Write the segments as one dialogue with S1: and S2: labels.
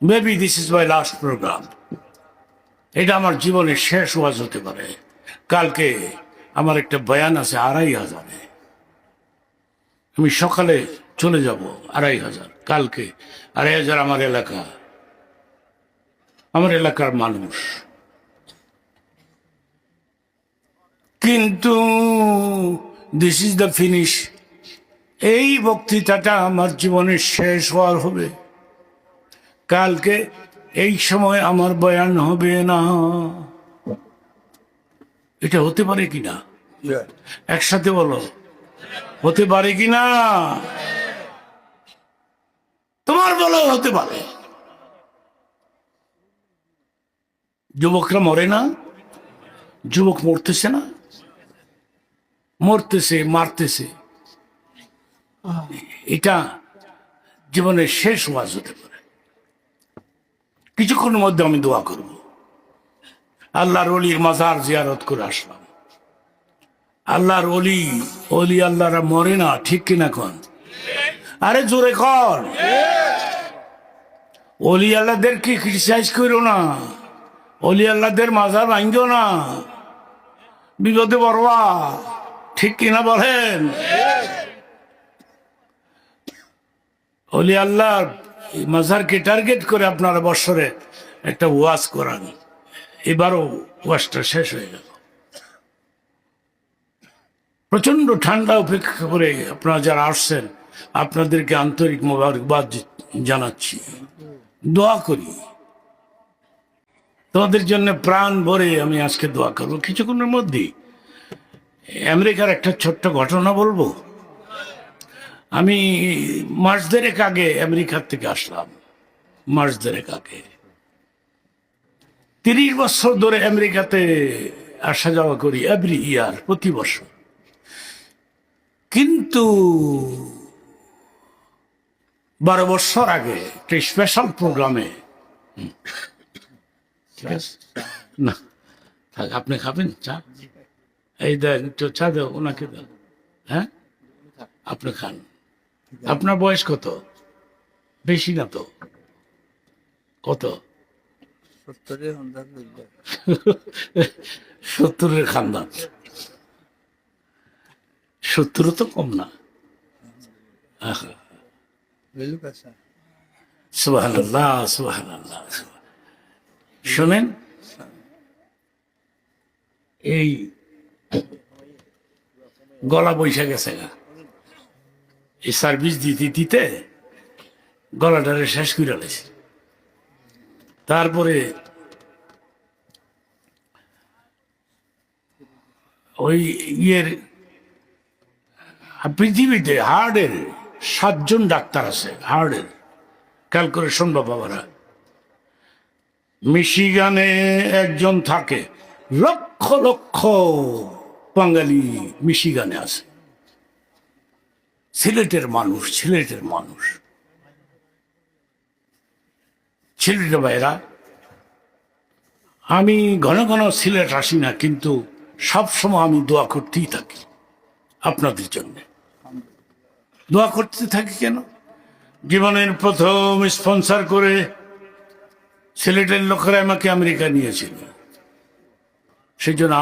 S1: Maybe this is my last programme. এটা আমার জীবনের শেষ ওয়াজ হতে পারে। কালকে আমার একটা বয়ান আছে 2,500। আমি সকালে চলে যাব 2,500। কালকে 2,500 আমার এলাকার মানুষ। কিন্তু দিস ইজ দ্য ফিনিশ। এই বক্তৃতাটা আমার জীবনের শেষ হওয়ার হবে। কালকে এই সময় আমার বয়ান হবে না। এটা হতে পারে কিনা? একসাথে বলো, হতে পারে কিনা? তোমার বলো হতে পারে। যুবকরা মরে না? যুবক মরতেছে না? মরতেছে, মারতেছে। এটা জীবনের শেষ ওয়াজ হতে পারে। কিছুক্ষণের মধ্যে আমি দোয়া করব। আল্লাহর ওলির মাজার জিয়ারত করে আসলাম। আল্লাহর অলি আল্লাহরা মরে না, ঠিক কিনা কন? আরে জোরে কর। অলি আল্লাহদেরকে ক্রিটিসাইজ করো না, অলি আল্লাহদের মাজার ভাঙ্গো না, বিপদে পড়বা, ঠিক কিনা বলেন? অলি আল্লাহর মাজারকে টার্গেট করে আপনারা বছরে একটা ওয়াজ করান। এবারও ওয়াজটা শেষ হয়ে গেল। প্রচন্ড ঠান্ডা উপেক্ষা করে আপনারা যারা আসছেন, আপনাদেরকে আন্তরিক মোবারকবাদ জানাচ্ছি। দোয়া করি তোমাদের জন্য, প্রাণ ভরে আমি আজকে দোয়া করবো। কিছুক্ষণের মধ্যেই আমেরিকার একটা ছোট্ট ঘটনা বলবো। আমি মাস দেড়েক আগে আমেরিকার থেকে আসলাম। মাস দেড়েক আগে 30 বছর ধরে আমেরিকাতে আসা যাওয়া করি, এভরি ইয়ার, প্রতি বছর। কিন্তু 12 বছর আগে একটা স্পেশাল প্রোগ্রামে, না থাক, আপনি খাবেন চা? এই দেন একটু চা দাও, ওনাকে দাও। হ্যাঁ, আপনি খান। আপনার বয়স কত? বেশি না তো? কত? 70-এর খানদান। 70 তো কম না। সুবহানাল্লাহ, সুবহানাল্লাহ। শোনেন, এই গলা বৈশা গেছে গা। এই সার্ভিস দিতে দিতে গলাটারে শেষ করে লাইছে। তারপরে ওই পৃথিবীতে হার্টের 7 জন ডাক্তার আছে। হার্টের ক্যালকুলেশন বাবারা। মিশিগানে একজন থাকে। লক্ষ লক্ষ বাঙালি মিশিগানে আছে। সিলেটের মানুষ, সিলেটের মানুষ। সিলেটের ভাইরা, আমি ঘন ঘন সিলেট আসি না, কিন্তু সবসময় আমি দোয়া করতেই থাকি আপনাদের জন্য। দোয়া করতে থাকি কেন? জীবনের প্রথম স্পন্সর করে সিলেটের লোকেরা আমাকে আমেরিকা নিয়েছিল। সেই জন্য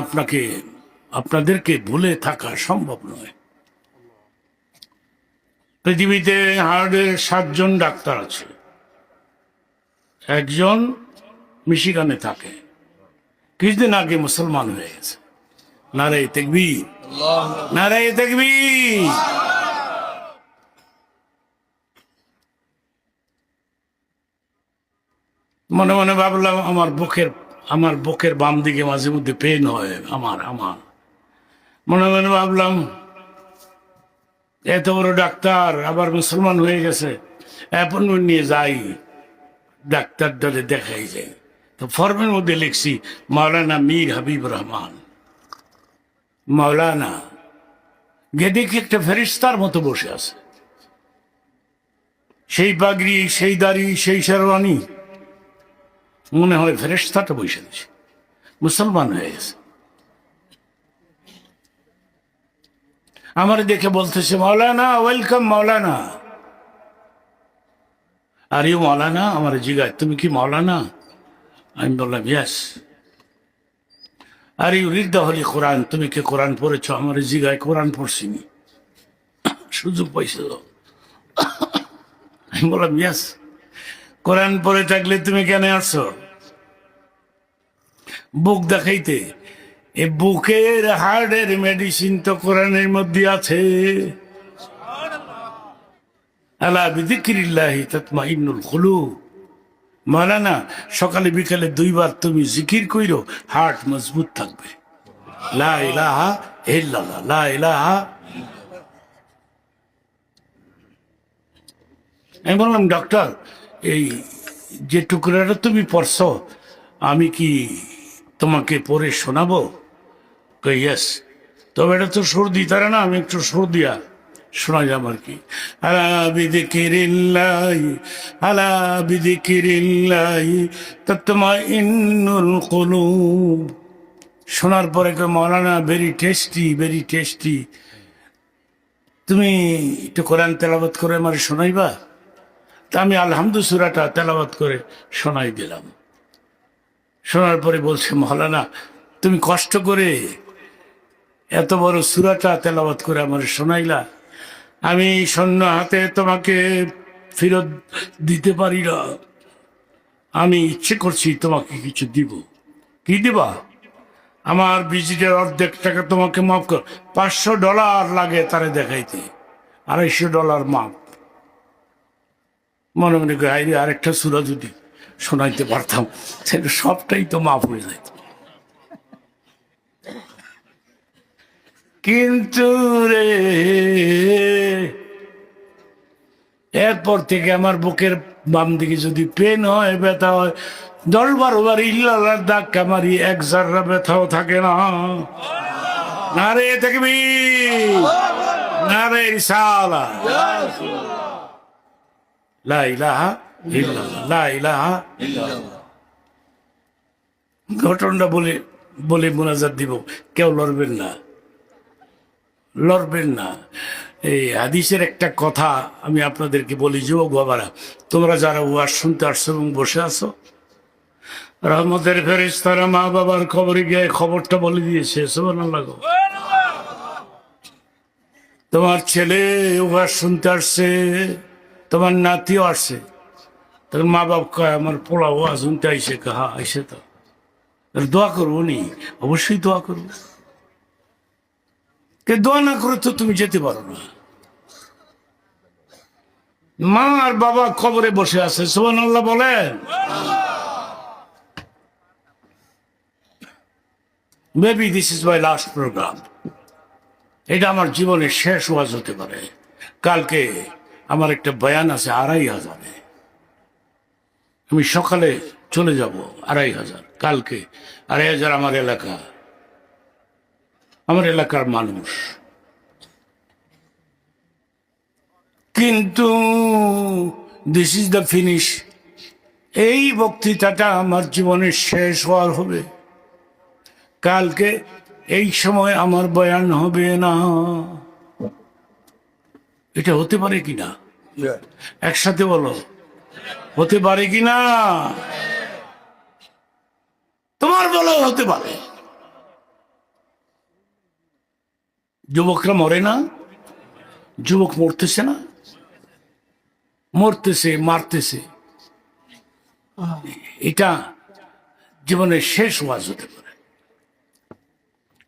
S1: আপনাদেরকে ভুলে থাকা সম্ভব নয়। পৃথিবীতে হার্টের 7 জন ডাক্তার আছে। একজন মিশিগানে থাকে, কিছুদিন আগে মুসলমান হয়ে গেছে। নারে তাকবীর, নারে তাকবীর। মনে মনে ভাবলাম, আমার বুকের বাম দিকে মাঝে মধ্যে পেন হয়। আমার মনে মনে ভাবলাম, এত বড় ডাক্তার আবার মুসলমান হয়ে গেছে, অ্যাপয়েন্টমেন্ট নিয়ে যাই, ডাক্তার দলে দেখাই যায়। তো ফর্মের মধ্যে লিখছি মাওলানা মীর হাবিব রহমান। মাওলানা গিয়ে দেখি একটা ফেরেশতার মতো বসে আছে। সেই পাগড়ি, সেই দাড়ি, সেই শেরওয়ানি। মনে হয় ফেরেশতাটা বসে আছে, মুসলমান হয়ে গেছে। আমার দেখে বলতেছে, মাওলানা ওয়েলকাম মাওলানা। আর ইউ মৌলানা? আমার জিগায়, তুমি কি মৌলানা? আমি বললাম yes. Are you read the holy Quran? তুমি কি কোরআন পড়েছ? আমার জিগায়, কোরআন পড়ছিনি, সুযোগ পাইছিল। আমি বললাম ইয়াস। কোরআন পড়ে থাকলে তুমি কেন আসছো? বুক দেখাইতে। এ বুকের হার্টের মেডিসিন তো কোরআনের মধ্যে আছে। আলা বিযিকরিল্লাহি তাতমাইন্নুল কুলুব। মাওলানা, সকালে বিকালে 2 বার তুমি জিকির কইরো, হার্ট মজবুত থাকবে। লা ইলাহা ইল্লাল্লাহ, লা ইলাহা। আমি বললাম ডক্টর, এই যে টুকরাটা তুমি পড়ছো, আমি কি তোমাকে পড়ে শোনাবো? ইয়েস। তবে এটা তো সর্দি, তারা না, আমি একটু সর্দিয়া শোনা যাম আর কি। আলা বিযিকরিল্লাহি, আলা বিযিকরিল্লাহি তাতমাইন্নুল কুলুব। শোনার পরে কই, মৌলানা ভেরি টেস্টি, ভেরি টেস্টি। তুমি একটু কোরআন তেলাওয়াত করে আমার শোনাইবা? তা আমি আলহামদু সূরাটা তেলাওয়াত করে শোনাই দিলাম। শোনার পরে বলছে, মৌলানা তুমি কষ্ট করে এত বড় সূরাটা তেলাওয়াত করে আমার শোনাইলা, আমি শূন্য হাতে তোমাকে ফেরত দিতে পারি না। আমি ইচ্ছে করছি তোমাকে কিছু দিব। কি দিবা? আমার ভিজিটের অর্ধেক টাকা তোমাকে মাফ কর। $500 লাগে তারে দেখাইতে, $250 মাপ। মনে মনে করি, আইরে আরেকটা সূরা যদি শোনাইতে পারতাম, সেটা সবটাই তো মাফ হয়ে যেত। কিন্তু রে, এরপর থেকে আমার বুকের বাম দিকে যদি পেন হয়, ব্যথা হয়, 10-12 বার ইল্লাল্লাহর ধাক্কা মারি, 1 জাররা ব্যথাও থাকে না। নারে তাকবীর, নারে রিসালাত, লা ইলাহা ইল্লাল্লাহ, লা ইলাহা ইল্লাল্লাহ। ঘটনাটা বলে বলে মুনাজাত দিব। কেউ লড়বেন না, লড়বেন না। এই হাদিসের একটা কথা আমি আপনাদেরকে বলি, যুবক বাবারা, তোমরা যারা ওয়াজ শুনতে আসছো এবং বসে আছো, রহমতের ফেরেশতারা মা বাবার খবরে গিয়ে খবরটা বলে দিয়েছে। সুবহানাল্লাহ। তোমার ছেলে ওয়াজ শুনতে আসছে, তোমার নাতিও আসছে। তখন মা বাপ কয়, আমার পোলা ওয়াজ শুনতে আইসে। হা আইসে তো, দোয়া করবো নি? অবশ্যই দোয়া করবো। দোয়া না করে তো তুমি যেতে পারো না। মা আর বাবা কবরে বসে আছে। সুবহানাল্লাহ বলেন। Maybe this is my last programme. এটা আমার জীবনের শেষ ওয়াজ হতে পারে। কালকে আমার একটা বয়ান আছে 2500। আমি সকালে চলে যাব। 2500 কালকে। 2500 আমার এলাকা, আমার এলাকার মানুষ। কিন্তু দিস ইজ দ্য ফিনিশ। এই বক্তৃতাটা আমার জীবনের শেষ হওয়ার হবে। কালকে এই সময় আমার বয়ান হবে না। এটা হতে পারে কিনা? একসাথে বলো, হতে পারে কিনা? তোমার বলো হতে পারে। যুবকরা মরে না? যুবক মরতেছে না? মরতেছে, মারতেছে। এটা জীবনের শেষ ওয়াজ হতে পারে।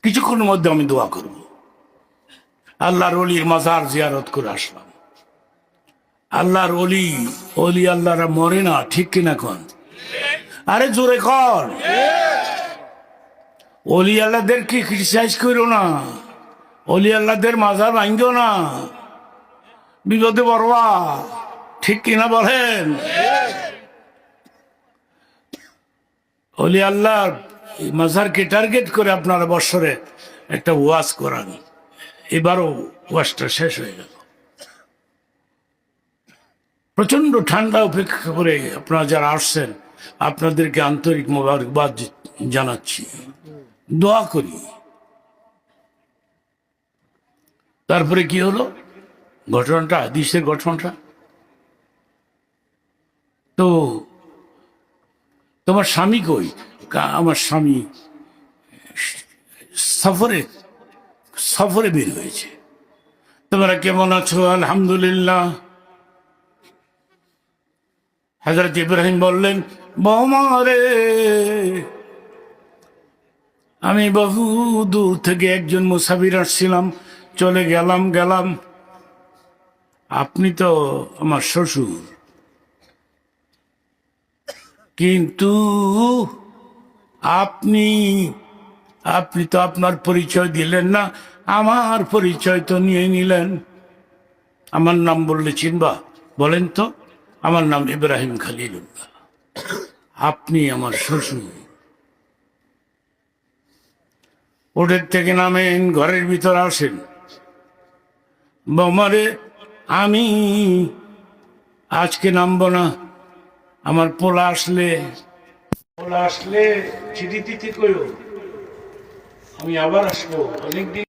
S1: কিছুক্ষণের মধ্যে আমি দোয়া করব। আল্লাহর ওলির মাজার জিয়ারত করে আসলাম। আল্লাহর ওলি, ওলি আল্লাহরা মরে না, ঠিক কিনা কন? আরে জোরে কর। ওলি আল্লাহদেরকে ক্রিটিসাইজ করো না, ওলি আল্লাহদের মাজার ভাঙ্গো না, বিপদে পড়বা। ঠিক কিনা বলেন? ওলি আল্লাহর মাজারকে টার্গেট করে আপনারা বৎসরে একটা ওয়াজ করান। এবারও ওয়াজটা শেষ হয়ে গেল। প্রচন্ড ঠান্ডা উপেক্ষা করে আপনারা যারা আসছেন, আপনাদেরকে আন্তরিক মোবারকবাদ জানাচ্ছি। দোয়া করি। তারপরে কি হলো ঘটনাটা, হাদিসের ঘটনাটা? তো তোমার স্বামী কই? আমার স্বামী সফরে সফরে বের হয়েছে। তোমরা কেমন আছো? আলহামদুলিল্লাহ। হযরত ইব্রাহিম বললেন, বৌমা রে, আমি বহু দূর থেকে একজন মুসাফির আসছিলাম, চলে গেলাম। আপনি তো আমার শ্বশুর, কিন্তু আপনি আপনি তো আপনার পরিচয় দিলেন না, আমার পরিচয় তো নিয়ে নিলেন। আমার নাম বললে চিনবা? বলেন তো। আমার নাম ইব্রাহিম খলিলুল্লাহ, আপনি আমার শ্বশুর। ওদের থেকে নামেন, ঘরের ভিতর আসেন। বৌমারে, আমি আজকে নামবো না, আমার পোলা আসলে চিঠি দিতে কইও, আমি আবার আসবো অনেকদিন।